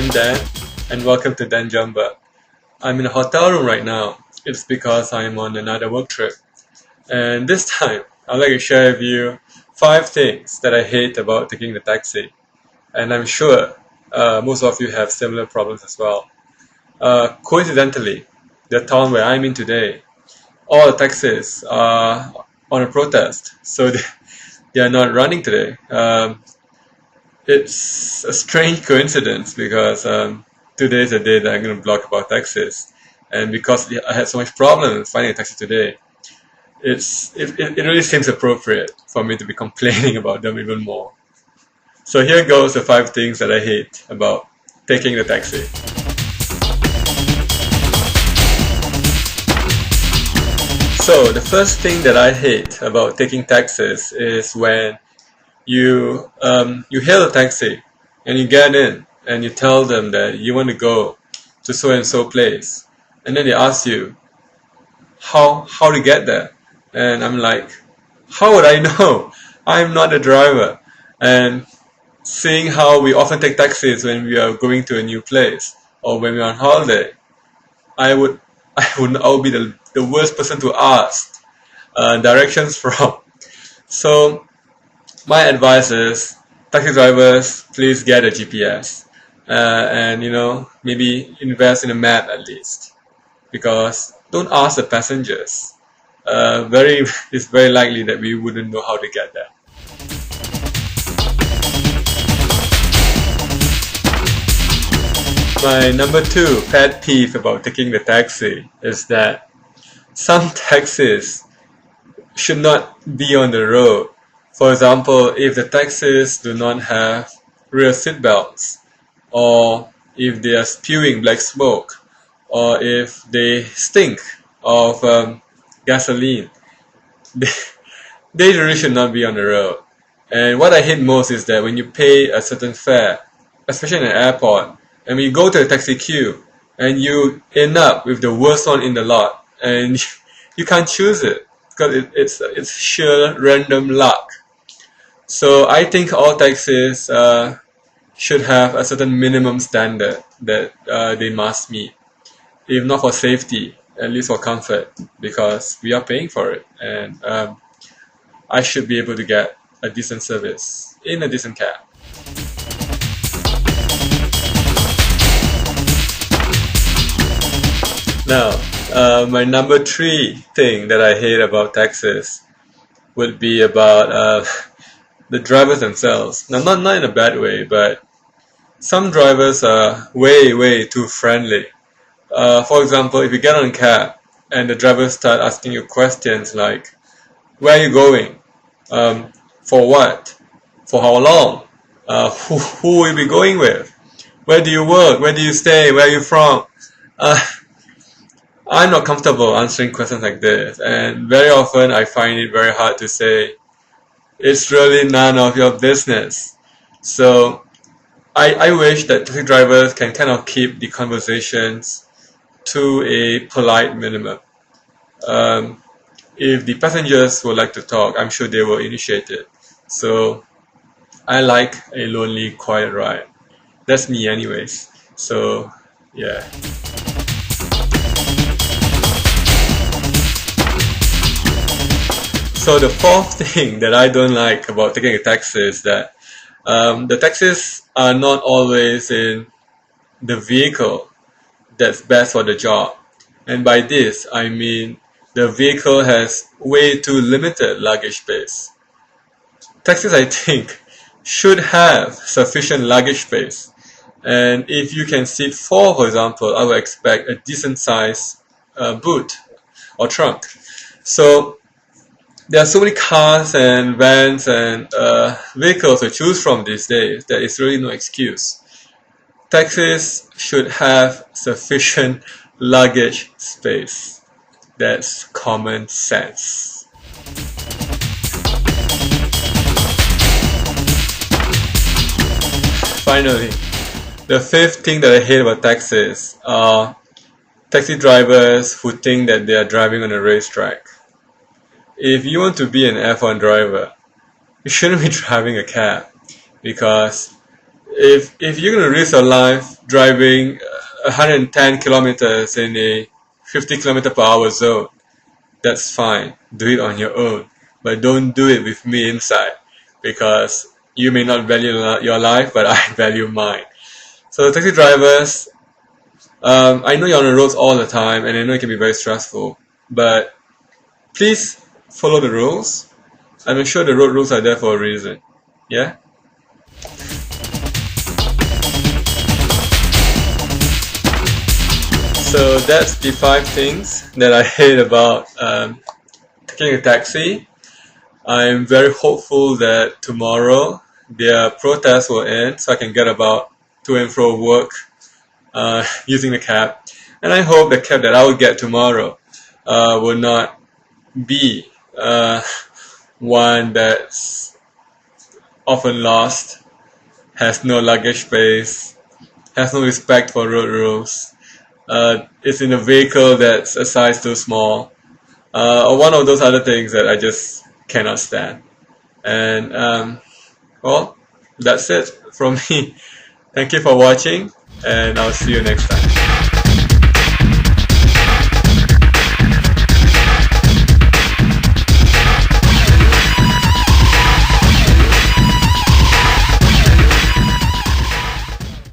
I'm Dan, and welcome to Dan Jumba. I'm in a hotel room right now. It's because I'm on another work trip. And this time, I'd like to share with you 5 things that I hate about taking the taxi. And I'm sure most of you have similar problems as well. Coincidentally, the town where I'm in today, all the taxis are on a protest, so they are not running today. It's a strange coincidence because today is the day that I'm going to blog about taxis, and because I had so much problem finding a taxi today, it really seems appropriate for me to be complaining about them even more. So here goes the 5 things that I hate about taking the taxi. So the first thing that I hate about taking taxis is when you hail a taxi and you get in and you tell them that you want to go to so and so place, and then they ask you how to get there, and I'm like, how would I know? I'm not a driver. And seeing how we often take taxis when we are going to a new place or when we're on holiday, I would I would be the worst person to ask directions from. So my advice is, taxi drivers, please get a GPS, and maybe invest in a map at least, because don't ask the passengers. It's very likely that we wouldn't know how to get there. My number 2 pet peeve about taking the taxi is that some taxis should not be on the road. For example, if the taxis do not have rear seat belts, or if they are spewing black smoke, or if they stink of gasoline, they really should not be on the road. And what I hate most is that when you pay a certain fare, especially in an airport, and when you go to a taxi queue, and you end up with the worst one in the lot, and you can't choose it, because it's sheer random luck. So I think all taxis should have a certain minimum standard that they must meet, if not for safety, at least for comfort, because we are paying for it, and I should be able to get a decent service in a decent cab. Now, my number 3 thing that I hate about taxis would be about the drivers themselves. Now, not in a bad way, but some drivers are way too friendly. For example, if you get on a cab and the drivers start asking you questions like, where are you going? For what? For how long? Who will you be going with? Where do you work? Where do you stay? Where are you from? I'm not comfortable answering questions like this, and very often I find it very hard to say, it's really none of your business. So I wish that taxi drivers can kind of keep the conversations to a polite minimum. If the passengers would like to talk, I'm sure they will initiate it. So I like a lonely, quiet ride. That's me anyways. So yeah. So the 4th thing that I don't like about taking a taxi is that the taxis are not always in the vehicle that's best for the job. And by this, I mean the vehicle has way too limited luggage space. Taxis, I think, should have sufficient luggage space. And if you can seat 4, for example, I would expect a decent size boot or trunk. So there are so many cars and vans and vehicles to choose from these days that it's really no excuse. Taxis should have sufficient luggage space. That's common sense. Finally, the 5th thing that I hate about taxis are taxi drivers who think that they are driving on a racetrack. If you want to be an F1 driver, you shouldn't be driving a cab, because if you're gonna risk your life driving 110 kilometers in a 50 kilometer per hour zone, that's fine. Do it on your own, but don't do it with me inside, because you may not value your life, but I value mine. So taxi drivers, I know you're on the roads all the time, and I know it can be very stressful, but please follow the rules. I'm sure the road rules are there for a reason. Yeah? So that's the 5 things that I hate about taking a taxi. I'm very hopeful that tomorrow their protest will end so I can get about to and fro work using the cab. And I hope the cab that I will get tomorrow will not be one that's often lost, has no luggage space, has no respect for road rules, is in a vehicle that's a size too small, or one of those other things that I just cannot stand. And well, that's it from me. Thank you for watching, and I'll see you next time.